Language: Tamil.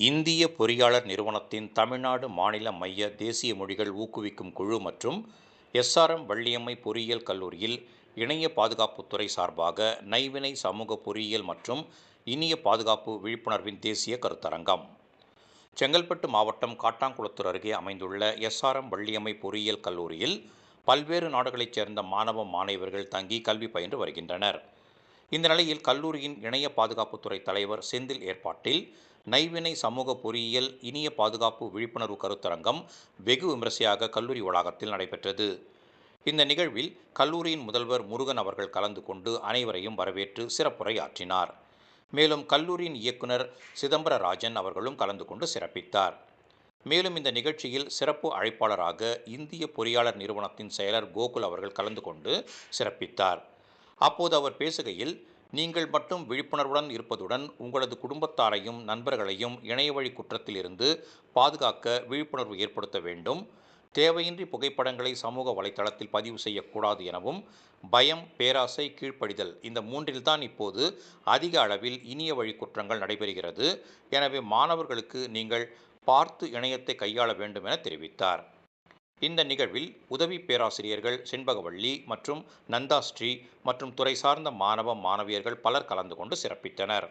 இந்திய பொறியாளர் நிறுவனத்தின் தமிழ்நாடு மாநில மைய தேசிய மொழிகள் ஊக்குவிக்கும் குழு மற்றும் எஸ்ஆர்எம் வள்ளியம்மை பொறியியல் கல்லூரியில் இணைய பாதுகாப்புத்துறை சார்பாக நைவினை சமூக பொறியியல் மற்றும் இனிய பாதுகாப்பு விழிப்புணர்வின் தேசிய கருத்தரங்கம். செங்கல்பட்டு மாவட்டம் காட்டாங்குளத்தூர் அருகே அமைந்துள்ள எஸ்ஆர்எம் வள்ளியம்மை பொறியியல் கல்லூரியில் பல்வேறு நாடுகளைச் சேர்ந்த மாணவ மாணவியர்கள் தங்கி கல்வி பயின்று வருகின்றனர். இந்த நிலையில் கல்லூரியின் இணைய பாதுகாப்புத்துறை தலைவர் செந்தில் ஏற்பாட்டில் நைவினை சமூக பொறியியல் இனிய பாதுகாப்பு விழிப்புணர்வு கருத்தரங்கம் வெகு விமரிசையாக கல்லூரி வளாகத்தில் நடைபெற்றது. இந்த நிகழ்வில் கல்லூரியின் முதல்வர் முருகன் அவர்கள் கலந்து கொண்டு அனைவரையும் வரவேற்று சிறப்புரை ஆற்றினார். மேலும் கல்லூரியின் இயக்குனர் சிதம்பரராஜன் அவர்களும் கலந்து கொண்டு சிறப்பித்தார். மேலும் இந்த நிகழ்ச்சியில் சிறப்பு அழைப்பாளராக இந்திய பொறியாளர் நிறுவனத்தின் செயலர் கோகுல் அவர்கள் கலந்து கொண்டு சிறப்பித்தார். அப்போது அவர் பேசுகையில், நீங்கள் மட்டும் விழிப்புணர்வுடன் இருப்பதுடன் உங்களது குடும்பத்தாரையும் நண்பர்களையும் இணையவழி குற்றத்தில் இருந்து பாதுகாக்க விழிப்புணர்வு ஏற்படுத்த வேண்டும். தேவையின்றி புகைப்படங்களை சமூக வலைதளத்தில் பதிவு செய்யக்கூடாது எனவும், பயம், பேராசை, கீழ்ப்படிதல் இந்த மூன்றில்தான் இப்போது அதிக அளவில் இணைய வழி குற்றங்கள் நடைபெறுகிறது. எனவே மாணவர்களுக்கு நீங்கள் பார்த்து இணையத்தை கையாள வேண்டும் என தெரிவித்தார். இந்த நிகழ்வில் உதவி பேராசிரியர்கள் செண்பகவள்ளி மற்றும் நந்தாஸ்ரீ மற்றும் துறை சார்ந்த மாணவ மாணவியர்கள் பலர் கலந்து கொண்டு சிறப்பித்தனர்.